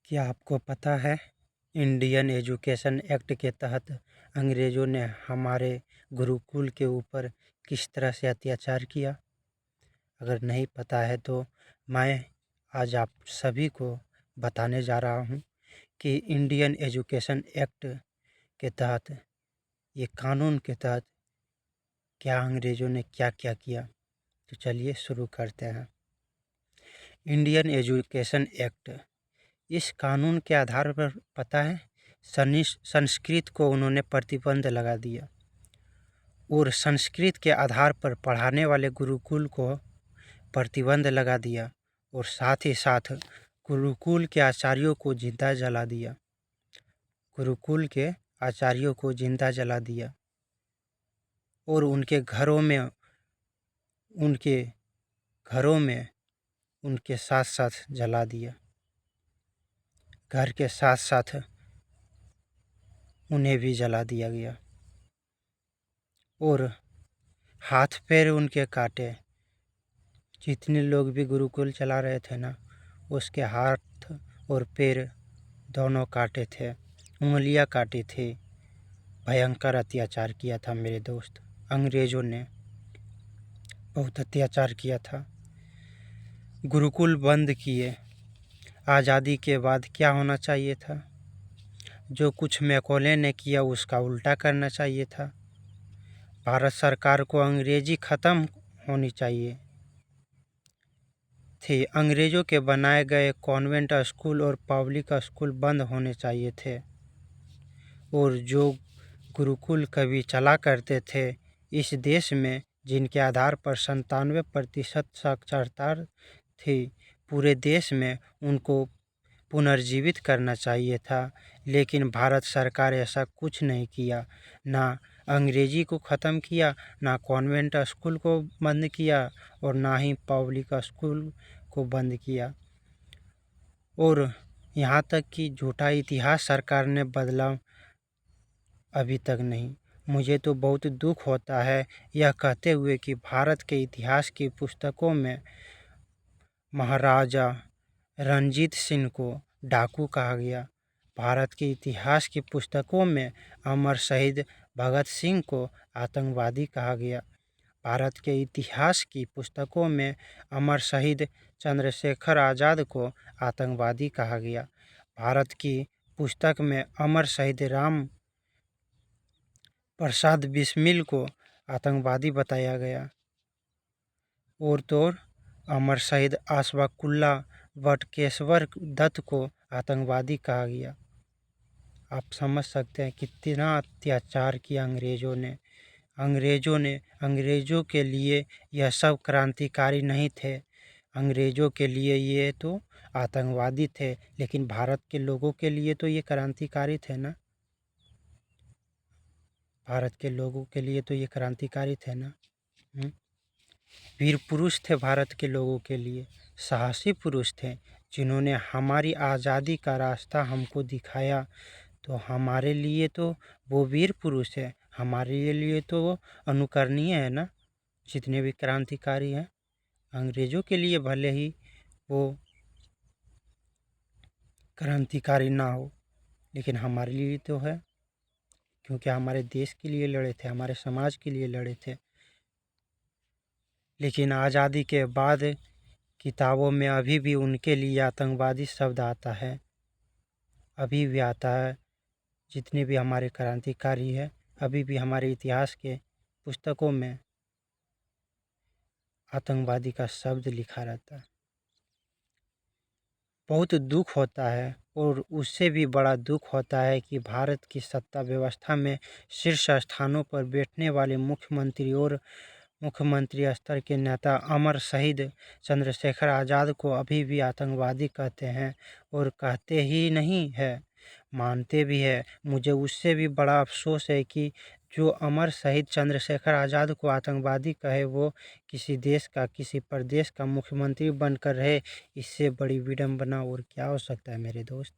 क्या आपको पता है इंडियन एजुकेशन एक्ट के तहत अंग्रेज़ों ने हमारे गुरुकुल के ऊपर किस तरह से अत्याचार किया? अगर नहीं पता है तो मैं आज आप सभी को बताने जा रहा हूँ कि इंडियन एजुकेशन एक्ट के तहत ये कानून के तहत क्या अंग्रेज़ों ने क्या-क्या किया। तो चलिए शुरू करते हैं। इंडियन एजुकेशन एक्ट, इस कानून के आधार पर पता है संस्कृत को उन्होंने प्रतिबंध लगा दिया और संस्कृत के आधार पर पढ़ाने वाले गुरुकुल को प्रतिबंध लगा दिया और साथ ही साथ गुरुकुल के आचार्यों को जिंदा जला दिया। गुरुकुल के आचार्यों को जिंदा जला दिया और उनके घरों में उनके साथ साथ जला दिया। घर के साथ साथ उन्हें भी जला दिया गया और हाथ पैर उनके काटे। जितने लोग भी गुरुकुल चला रहे थे ना, उसके हाथ और पैर दोनों काटे थे, उंगलियां काटी थी। भयंकर अत्याचार किया था मेरे दोस्त। अंग्रेज़ों ने बहुत अत्याचार किया था। गुरुकुल बंद किए। आज़ादी के बाद क्या होना चाहिए था? जो कुछ मैकॉले ने किया उसका उल्टा करना चाहिए था। भारत सरकार को अंग्रेजी ख़त्म होनी चाहिए थी। अंग्रेज़ों के बनाए गए कॉन्वेंट स्कूल और पब्लिक स्कूल बंद होने चाहिए थे और जो गुरुकुल कभी चला करते थे इस देश में, जिनके आधार पर 97% साक्षरता थी पूरे देश में, उनको पुनर्जीवित करना चाहिए था। लेकिन भारत सरकार ऐसा कुछ नहीं किया। ना अंग्रेजी को ख़त्म किया, ना कॉन्वेंट स्कूल को बंद किया और ना ही पब्लिक स्कूल को बंद किया। और यहाँ तक कि झूठा इतिहास सरकार ने बदला अभी तक नहीं। मुझे तो बहुत दुख होता है यह कहते हुए कि भारत के इतिहास की पुस्तकों में महाराजा रणजीत सिंह को डाकू कहा गया। भारत के इतिहास की पुस्तकों में अमर शहीद भगत सिंह को आतंकवादी कहा गया। भारत के इतिहास की पुस्तकों में अमर शहीद चंद्रशेखर आज़ाद को आतंकवादी कहा गया। भारत की पुस्तक में अमर शहीद राम प्रसाद बिस्मिल को आतंकवादी बताया गया। और तो और अमर शहीद अशफाकुल्ला बटकेश्वर दत्त को आतंकवादी कहा गया। आप समझ सकते हैं कितना अत्याचार किया अंग्रेज़ों के लिए यह सब क्रांतिकारी नहीं थे। अंग्रेज़ों के लिए ये तो आतंकवादी थे, लेकिन भारत के लोगों के लिए तो ये क्रांतिकारी थे ना। भारत के लोगों के लिए तो ये क्रांतिकारी थे ना। वीर पुरुष थे भारत के लोगों के लिए, साहसी पुरुष थे जिन्होंने हमारी आज़ादी का रास्ता हमको दिखाया। तो हमारे लिए तो वो वीर पुरुष है, हमारे लिए तो वो अनुकरणीय है ना। जितने भी क्रांतिकारी हैं, अंग्रेज़ों के लिए भले ही वो क्रांतिकारी ना हो, लेकिन हमारे लिए तो है, क्योंकि हमारे देश के लिए लड़े थे, हमारे समाज के लिए लड़े थे। लेकिन आज़ादी के बाद किताबों में अभी भी उनके लिए आतंकवादी शब्द आता है, अभी भी आता है। जितने भी हमारे क्रांतिकारी हैं, अभी भी हमारे इतिहास के पुस्तकों में आतंकवादी का शब्द लिखा रहता है। बहुत दुख होता है और उससे भी बड़ा दुख होता है कि भारत की सत्ता व्यवस्था में शीर्ष स्थानों पर बैठने वाले मुख्यमंत्री स्तर के नेता अमर शहीद चंद्रशेखर आज़ाद को अभी भी आतंकवादी कहते हैं और कहते ही नहीं है, मानते भी है। मुझे उससे भी बड़ा अफसोस है कि जो अमर शहीद चंद्रशेखर आज़ाद को आतंकवादी कहे वो किसी देश का, किसी प्रदेश का मुख्यमंत्री बनकर रहे। इससे बड़ी विडंबना और क्या हो सकता है मेरे दोस्त?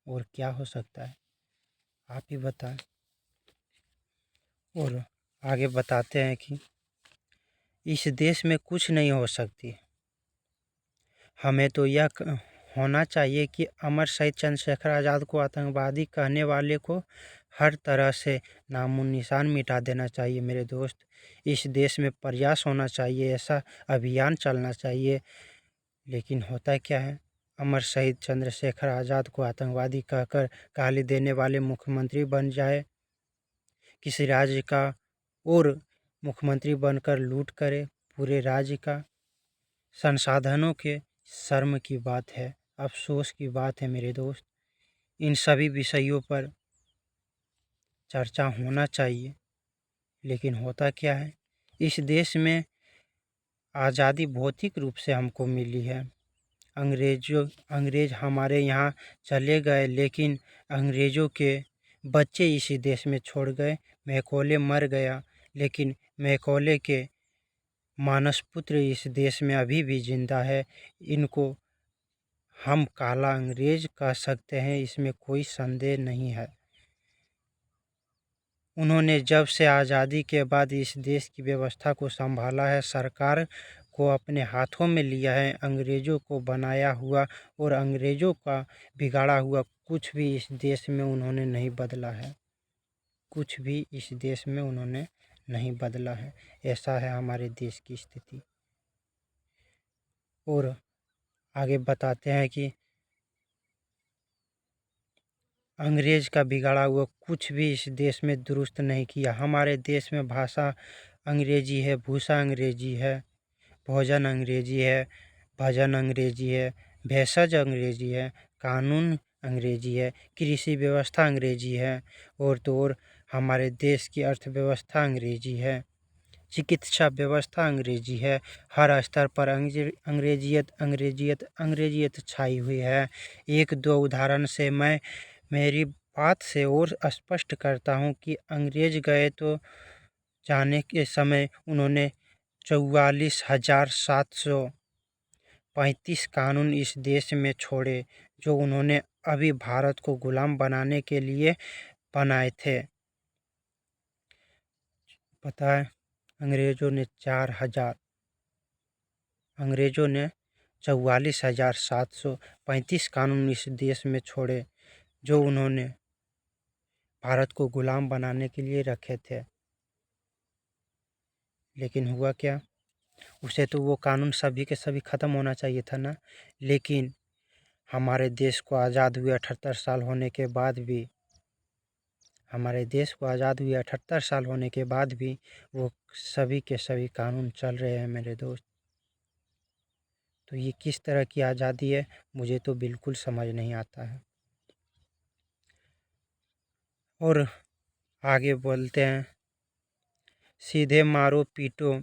और क्या हो सकता है? आप ही बताएं। और आगे बताते हैं कि इस देश में कुछ नहीं हो सकती। हमें तो यह होना चाहिए कि अमर शहीद चंद्रशेखर आज़ाद को आतंकवादी कहने वाले को हर तरह से नामो निशान मिटा देना चाहिए मेरे दोस्त। इस देश में प्रयास होना चाहिए, ऐसा अभियान चलना चाहिए। लेकिन होता क्या है, अमर शहीद चंद्रशेखर आज़ाद को आतंकवादी कहकर गाली देने वाले मुख्यमंत्री बन जाए, किसी राज्य का और मुख्यमंत्री बनकर लूट करे पूरे राज्य का संसाधनों के। शर्म की बात है, अफसोस की बात है मेरे दोस्त। इन सभी विषयों पर चर्चा होना चाहिए। लेकिन होता क्या है, इस देश में आज़ादी भौतिक रूप से हमको मिली है। अंग्रेज हमारे यहाँ चले गए, लेकिन अंग्रेज़ों के बच्चे इसी देश में छोड़ गए। मैकॉले मर गया, लेकिन मैकॉले के मानस पुत्र इस देश में अभी भी जिंदा है। इनको हम काला अंग्रेज कह सकते हैं, इसमें कोई संदेह नहीं है। उन्होंने जब से आज़ादी के बाद इस देश की व्यवस्था को संभाला है, सरकार को अपने हाथों में लिया है, अंग्रेज़ों को बनाया हुआ और अंग्रेज़ों का बिगाड़ा हुआ कुछ भी इस देश में उन्होंने नहीं बदला है। कुछ भी इस देश में उन्होंने नहीं बदला है। ऐसा है हमारे देश की स्थिति। और आगे बताते हैं कि अंग्रेज़ का बिगाड़ा हुआ कुछ भी इस देश में दुरुस्त नहीं किया। हमारे देश में भाषा अंग्रेजी है, भूषा अंग्रेजी है, भोजन अंग्रेजी है, भजन अंग्रेजी है, भेषज अंग्रेजी है, कानून अंग्रेजी है, कृषि व्यवस्था अंग्रेजी है, और तो और हमारे देश की अर्थव्यवस्था अंग्रेजी है, चिकित्सा व्यवस्था अंग्रेजी है। हर स्तर पर अंग्रेजियत छाई हुई है। एक दो उदाहरण से मैं मेरी बात से और स्पष्ट करता हूँ कि अंग्रेज गए तो जाने के समय उन्होंने 44,735 कानून इस देश में छोड़े, जो उन्होंने अभी भारत को गुलाम बनाने के लिए बनाए थे। पता है, अंग्रेज़ों ने 44,735 कानून इस देश में छोड़े, जो उन्होंने भारत को गुलाम बनाने के लिए रखे थे। लेकिन हुआ क्या, उसे तो वो कानून सभी के सभी ख़त्म होना चाहिए था ना। लेकिन हमारे देश को आज़ाद हुए 78 साल होने के बाद भी वो सभी के सभी कानून चल रहे हैं मेरे दोस्त। तो ये किस तरह की आज़ादी है, मुझे तो बिल्कुल समझ नहीं आता है। और आगे बोलते हैं, सीधे मारो पीटो।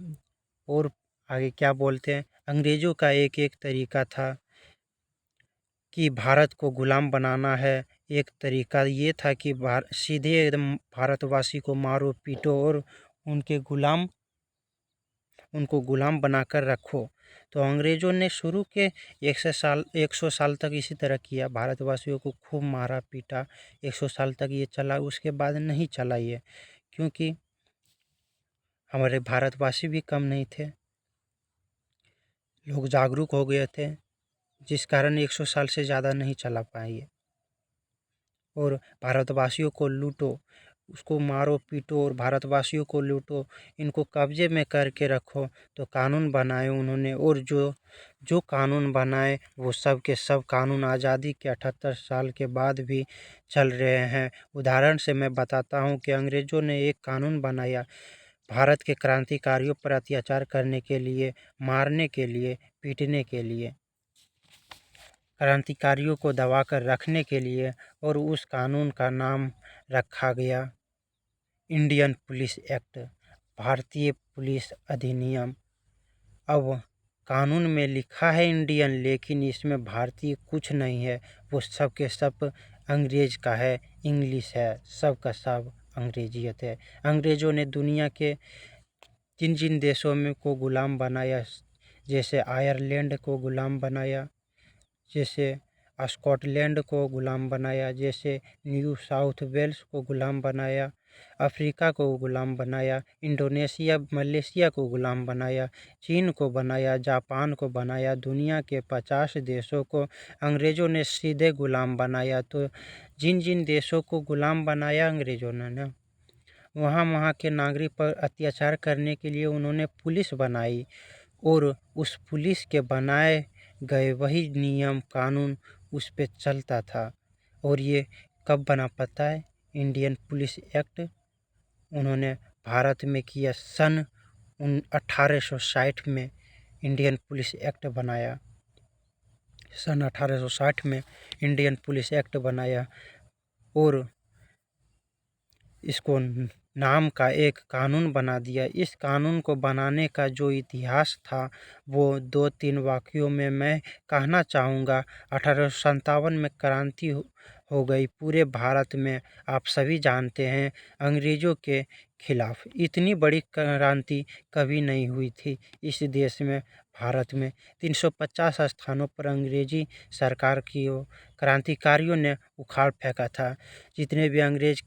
और आगे क्या बोलते हैं, अंग्रेज़ों का एक एक तरीका था कि भारत को गुलाम बनाना है। एक तरीका ये था कि सीधे एकदम भारतवासी को मारो पीटो और उनको गुलाम बनाकर रखो। तो अंग्रेज़ों ने शुरू के 100 साल तक इसी तरह किया, भारतवासियों को खूब मारा पीटा। 100 साल तक ये चला, उसके बाद नहीं चला ये, क्योंकि हमारे भारतवासी भी कम नहीं थे, लोग जागरूक हो गए थे, जिस कारण 100 साल से ज़्यादा नहीं चला पाए। और भारतवासियों को लूटो, उसको मारो पीटो और भारतवासियों को लूटो, इनको कब्जे में करके रखो। तो कानून बनाए उन्होंने, और जो कानून बनाए वो सब के सब कानून आज़ादी के 78 साल के बाद भी चल रहे हैं। उदाहरण से मैं बताता हूँ कि अंग्रेज़ों ने एक कानून बनाया भारत के क्रांतिकारियों पर अत्याचार करने के लिए, मारने के लिए, पीटने के लिए, क्रांतिकारियों को दबाकर रखने के लिए। और उस कानून का नाम रखा गया इंडियन पुलिस एक्ट, भारतीय पुलिस अधिनियम। अब कानून में लिखा है इंडियन, लेकिन इसमें भारतीय कुछ नहीं है, वो सब के सब अंग्रेज का है, इंग्लिश है, सब का सब अंग्रेजियत है। अंग्रेज़ों ने दुनिया के जिन जिन देशों में को गुलाम बनाया, जैसे आयरलैंड को गुलाम बनाया, जैसे स्कॉटलैंड को गुलाम बनाया, जैसे न्यू साउथ वेल्स को गुलाम बनाया, अफ्रीका को गुलाम बनाया, इंडोनेशिया मलेशिया को गुलाम बनाया, चीन को बनाया, जापान को बनाया। दुनिया के 50 देशों को अंग्रेज़ों ने सीधे गुलाम बनाया। तो जिन जिन देशों को गुलाम बनाया अंग्रेज़ों ने ना, वहाँ के नागरिक पर अत्याचार करने के लिए उन्होंने पुलिस बनाई, और उस पुलिस के बनाए गए वही नियम कानून उस पे चलता था। और ये कब बना पता है? इंडियन पुलिस एक्ट उन्होंने भारत में किया सन 1860 में इंडियन पुलिस एक्ट बनाया। सन 1860 में इंडियन पुलिस एक्ट बनाया, और इसको नाम का एक कानून बना दिया। इस कानून को बनाने का जो इतिहास था वो 2-3 वाक्यों में मैं कहना चाहूँगा। 1857 में क्रांति हो गई पूरे भारत में। आप सभी जानते हैं, अंग्रेज़ों के खिलाफ इतनी बड़ी क्रांति कभी नहीं हुई थी इस देश में। भारत में 350 स्थानों पर अंग्रेजी सरकार की क्रांतिकारियों ने उखाड़ फेंका था। जितने भी अंग्रेज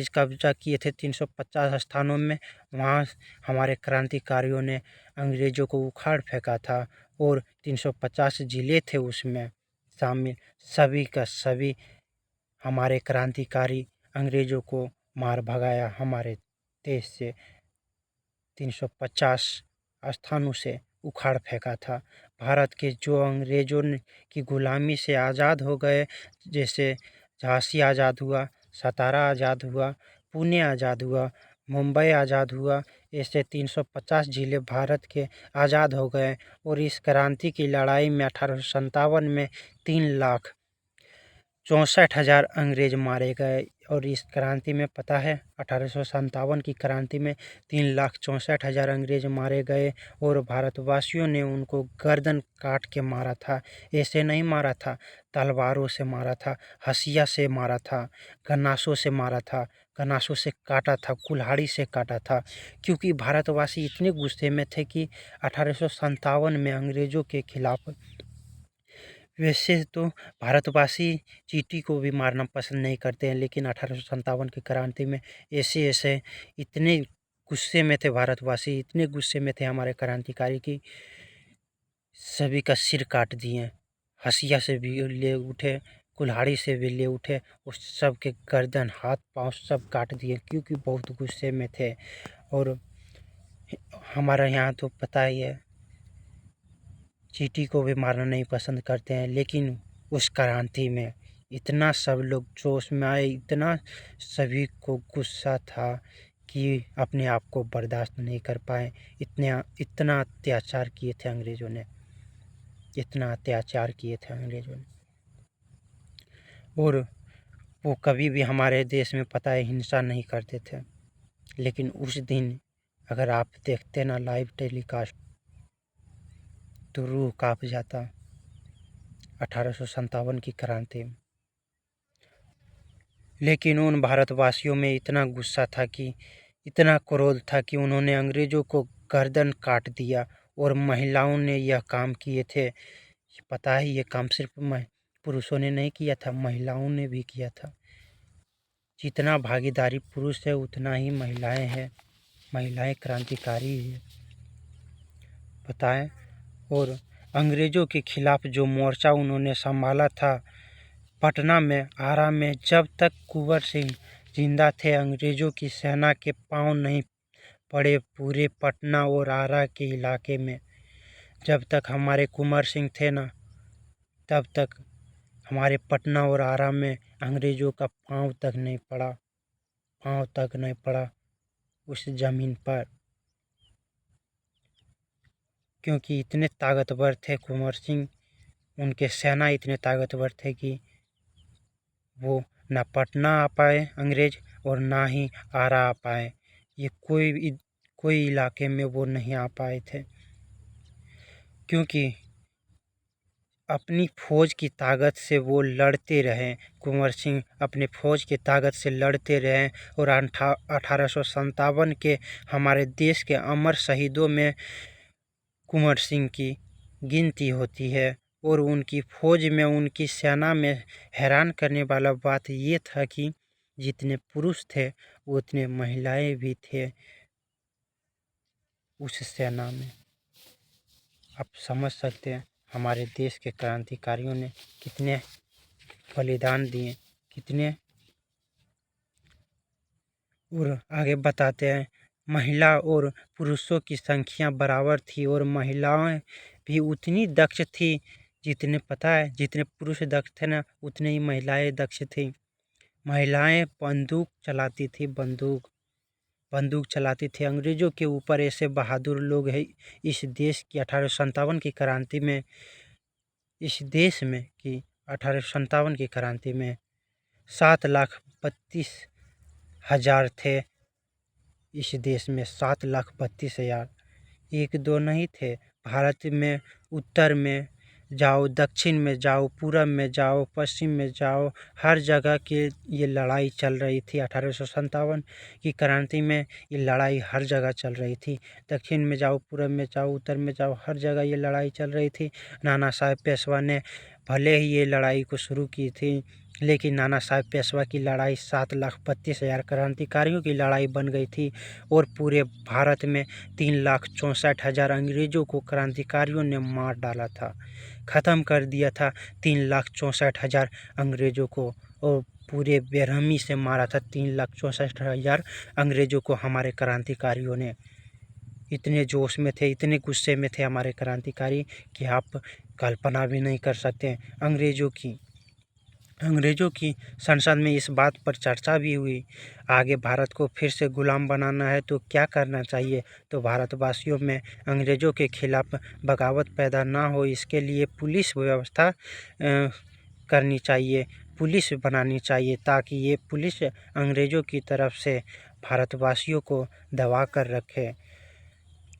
कब्जा किए थे 350 स्थानों में, वहाँ हमारे क्रांतिकारियों ने अंग्रेज़ों को उखाड़ फेंका था, और 350 जिले थे उसमें शामिल। सभी का सभी हमारे क्रांतिकारी अंग्रेज़ों को मार भगाया हमारे देश से। 350 स्थानों से उखाड़ फेंका था। भारत के जो अंग्रेज़ों की गुलामी से आज़ाद हो गए, जैसे झांसी आज़ाद हुआ, सतारा आज़ाद हुआ, पुणे आज़ाद हुआ, मुंबई आज़ाद हुआ, ऐसे 350 जिले भारत के आज़ाद हो गए। और इस क्रांति की लड़ाई में 1857 में 3,64,000 अंग्रेज मारे गए। और इस क्रांति में पता है, 1857 की क्रांति में 3,64,000 अंग्रेज मारे गए, और भारतवासियों ने उनको गर्दन काट के मारा था। ऐसे नहीं मारा था, तलवारों से मारा था, हसिया से मारा था, गन्नासों से मारा था, गन्नासों से काटा था, कुल्हाड़ी से काटा था। क्योंकि भारतवासी इतने गुस्से में थे कि 1857 में अंग्रेज़ों के खिलाफ, वैसे तो भारतवासी चींटी को भी मारना पसंद नहीं करते हैं, लेकिन 1857 की क्रांति में ऐसे इतने गुस्से में थे भारतवासी, इतने गुस्से में थे हमारे क्रांतिकारी की सभी का सिर काट दिए। हसिया से भी ले उठे, कुल्हाड़ी से भी ले उठे, उस सब के गर्दन, हाथ पांव सब काट दिए, क्योंकि बहुत गुस्से में थे। और हमारे यहाँ तो पता ही है, चींटी को भी मारना नहीं पसंद करते हैं, लेकिन उस क्रांति में इतना सब लोग जोश में आए, इतना सभी को गुस्सा था कि अपने आप को बर्दाश्त नहीं कर पाए। इतना अत्याचार किए थे अंग्रेज़ों ने, इतना अत्याचार किए थे अंग्रेज़ों ने। और वो कभी भी हमारे देश में पता है हिंसा नहीं करते थे, लेकिन उस दिन अगर आप देखते ना लाइव टेलीकास्ट, तो रूह काँप जाता। 1857 की क्रांति में, लेकिन उन भारतवासियों में इतना गुस्सा था कि, इतना क्रोध था कि उन्होंने अंग्रेज़ों को गर्दन काट दिया। और महिलाओं ने यह काम किए थे। पता है, ये काम सिर्फ पुरुषों ने नहीं किया था, महिलाओं ने भी किया था। जितना भागीदारी पुरुष है उतना ही महिलाएं हैं। महिलाएं क्रांतिकारी है, बताएं। और अंग्रेज़ों के खिलाफ जो मोर्चा उन्होंने संभाला था पटना में, आरा में, जब तक कुंवर सिंह जिंदा थे अंग्रेज़ों की सेना के पांव नहीं पड़े पूरे पटना और आरा के इलाके में। जब तक हमारे कुंवर सिंह थे ना, तब तक हमारे पटना और आरा में अंग्रेज़ों का पांव तक नहीं पड़ा, पांव तक नहीं पड़ा उस ज़मीन पर। क्योंकि इतने ताकतवर थे कुंवर सिंह, उनके सेना इतने ताकतवर थे कि वो ना पटना आ पाए अंग्रेज, और ना ही आरा आ पाए। ये कोई इलाके में वो नहीं आ पाए थे, क्योंकि अपनी फौज की ताकत से वो लड़ते रहे। कुंवर सिंह अपने फौज की ताकत से लड़ते रहे। और 1857 के हमारे देश के अमर शहीदों में कुंवर सिंह की गिनती होती है। और उनकी फौज में, उनकी सेना में हैरान करने वाला बात ये था कि जितने पुरुष थे उतने महिलाएं भी थे उस सेना में। आप समझ सकते हैं हमारे देश के क्रांतिकारियों ने कितने बलिदान दिए, कितने। और आगे बताते हैं, महिला और पुरुषों की संख्या बराबर थी और महिलाएं भी उतनी दक्ष थी जितने, पता है, जितने पुरुष दक्ष थे ना उतने ही महिलाएं दक्ष थी। महिलाएं बंदूक चलाती थी, बंदूक चलाती थी। अंग्रेज़ों के ऊपर ऐसे बहादुर लोग हैं इस देश की 1857 की क्रांति में, इस देश में कि 1857 की क्रांति में 7,32,000 थे। इस देश में 7,32,000, एक दो नहीं थे। भारत में उत्तर में जाओ, दक्षिण में जाओ, पूरब में जाओ, पश्चिम में जाओ, हर जगह की ये लड़ाई चल रही थी। 1857 की क्रांति में ये लड़ाई हर जगह चल रही थी। दक्षिण में जाओ, पूरब में जाओ, उत्तर में जाओ, हर जगह ये लड़ाई चल रही थी। नाना साहेब पेशवा ने भले ही ये लड़ाई को शुरू की थी, लेकिन नाना साहेब पेशवा की लड़ाई 7,32,000 क्रांतिकारियों की लड़ाई बन गई थी और पूरे भारत में 3,64,000 अंग्रेज़ों को क्रांतिकारियों ने मार डाला था, ख़त्म कर दिया था 3,64,000 अंग्रेज़ों को, और पूरे बेरहमी से मारा था 3,64,000 अंग्रेज़ों को हमारे क्रांतिकारियों ने। इतने जोश में थे, इतने गुस्से में थे हमारे क्रांतिकारी कि आप कल्पना भी नहीं कर सकते। अंग्रेज़ों की संसद में इस बात पर चर्चा भी हुई, आगे भारत को फिर से गुलाम बनाना है तो क्या करना चाहिए। तो भारतवासियों में अंग्रेज़ों के खिलाफ बगावत पैदा ना हो, इसके लिए पुलिस व्यवस्था करनी चाहिए, पुलिस बनानी चाहिए, ताकि ये पुलिस अंग्रेज़ों की तरफ से भारतवासियों को दबा कर रखे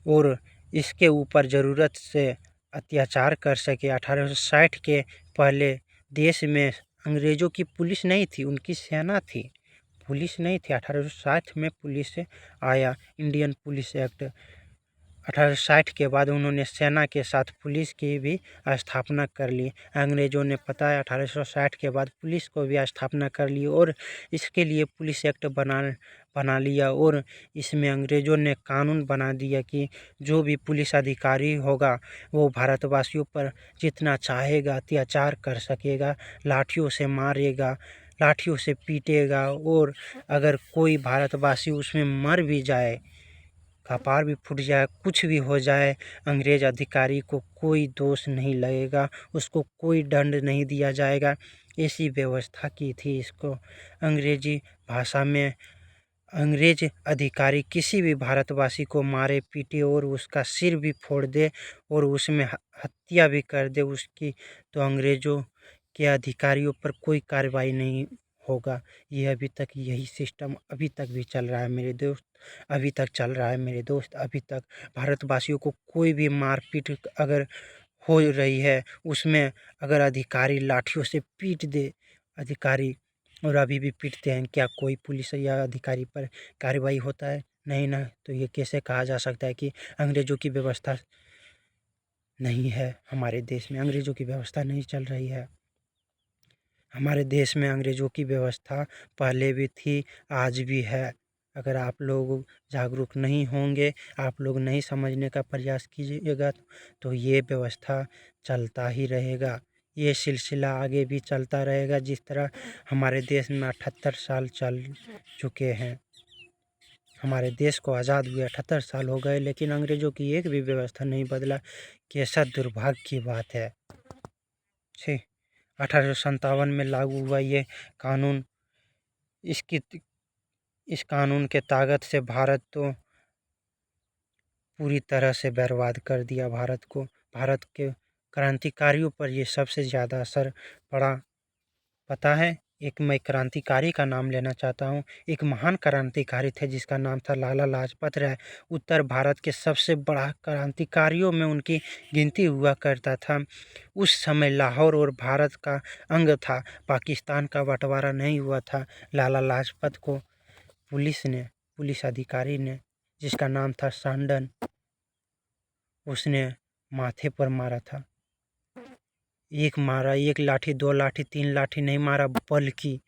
और इसके ऊपर ज़रूरत से अत्याचार कर सके। 1860 के पहले देश में अंग्रेज़ों की पुलिस नहीं थी, उनकी सेना थी, पुलिस नहीं थी। 1860 में पुलिस आया, इंडियन पुलिस एक्ट। 1860 के बाद उन्होंने सेना के साथ पुलिस की भी स्थापना कर ली। अंग्रेज़ों ने, पता है, 1860 के बाद पुलिस को भी स्थापना कर ली और इसके लिए पुलिस एक्ट बना लिया और इसमें अंग्रेज़ों ने कानून बना दिया कि जो भी पुलिस अधिकारी होगा वो भारतवासियों पर जितना चाहेगा अत्याचार कर सकेगा, लाठियों से मारेगा, लाठियों से पीटेगा, और अगर कोई भारतवासी उसमें मर भी जाए, कपार भी फूट जाए, कुछ भी हो जाए, अंग्रेज़ अधिकारी को कोई दोष नहीं लगेगा, उसको कोई दंड नहीं दिया जाएगा। ऐसी व्यवस्था की थी इसको अंग्रेजी भाषा में। अंग्रेज अधिकारी किसी भी भारतवासी को मारे पीटे और उसका सिर भी फोड़ दे और उसमें हत्या भी कर दे उसकी, तो अंग्रेज़ों के अधिकारियों पर कोई कार्रवाई नहीं होगा। ये अभी तक यही सिस्टम अभी तक भी चल रहा है मेरे दोस्त, अभी तक चल रहा है मेरे दोस्त। अभी तक भारतवासियों को कोई भी मारपीट अगर हो रही है, उसमें अगर अधिकारी लाठियों से पीट दे अधिकारी, और अभी भी पीटते हैं, क्या कोई पुलिस या अधिकारी पर कार्रवाई होता है? नहीं ना। तो ये कैसे कहा जा सकता है कि अंग्रेज़ों की व्यवस्था नहीं है, हमारे देश में अंग्रेज़ों की व्यवस्था नहीं चल रही है। हमारे देश में अंग्रेज़ों की व्यवस्था पहले भी थी, आज भी है। अगर आप लोग जागरूक नहीं होंगे, आप लोग नहीं समझने का प्रयास कीजिएगा तो ये व्यवस्था चलता ही रहेगा, ये सिलसिला आगे भी चलता रहेगा। जिस तरह हमारे देश में 78 साल चल चुके हैं, हमारे देश को आज़ाद हुए 78 साल हो गए, लेकिन अंग्रेज़ों की एक भी व्यवस्था नहीं बदला। कैसा दुर्भाग्य की बात है। छी, 1857 में लागू हुआ ये कानून, इस कानून के ताकत से भारत तो पूरी तरह से बर्बाद कर दिया भारत को। भारत के क्रांतिकारियों पर ये सबसे ज़्यादा असर पड़ा। पता है, एक मैं क्रांतिकारी का नाम लेना चाहता हूँ। एक महान क्रांतिकारी थे जिसका नाम था लाला लाजपत राय। उत्तर भारत के सबसे बड़ा क्रांतिकारियों में उनकी गिनती हुआ करता था। उस समय लाहौर और भारत का अंग था, पाकिस्तान का बंटवारा नहीं हुआ था। लाला लाजपत को पुलिस अधिकारी ने, जिसका नाम था सांडन, उसने माथे पर मारा था। एक मारा, एक लाठी, 2 लाठी, 3 लाठी नहीं मारा, बल्कि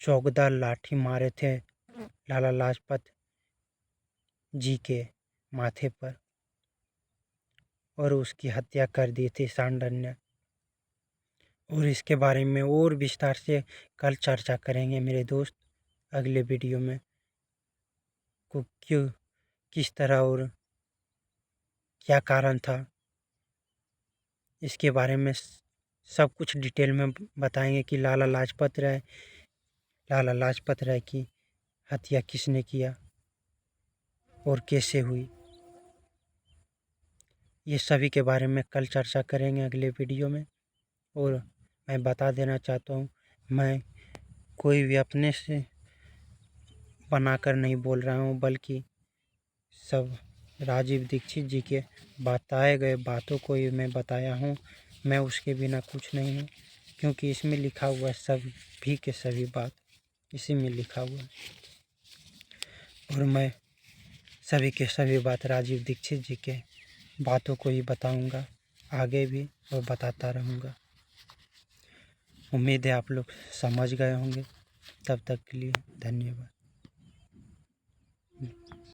14 लाठी मारे थे लाला लाजपत जी के माथे पर और उसकी हत्या कर दी थी सांडर ने। और इसके बारे में और विस्तार से कल चर्चा करेंगे मेरे दोस्त अगले वीडियो में। क्यों, किस तरह और क्या कारण था, इसके बारे में सब कुछ डिटेल में बताएंगे कि लाला लाजपत राय की हत्या किसने किया और कैसे हुई। ये सभी के बारे में कल चर्चा करेंगे अगले वीडियो में। और मैं बता देना चाहता हूँ, मैं कोई भी अपने से बनाकर नहीं बोल रहा हूँ, बल्कि सब राजीव दीक्षित जी के बताए गए बातों को ही मैं बताया हूँ। मैं उसके बिना कुछ नहीं हूँ, क्योंकि इसमें लिखा हुआ है सभी के सभी बात इसी में लिखा हुआ है। और मैं सभी के सभी बात राजीव दीक्षित जी के बातों को ही बताऊंगा आगे भी और बताता रहूँगा। उम्मीद है आप लोग समझ गए होंगे। तब तक के लिए धन्यवाद।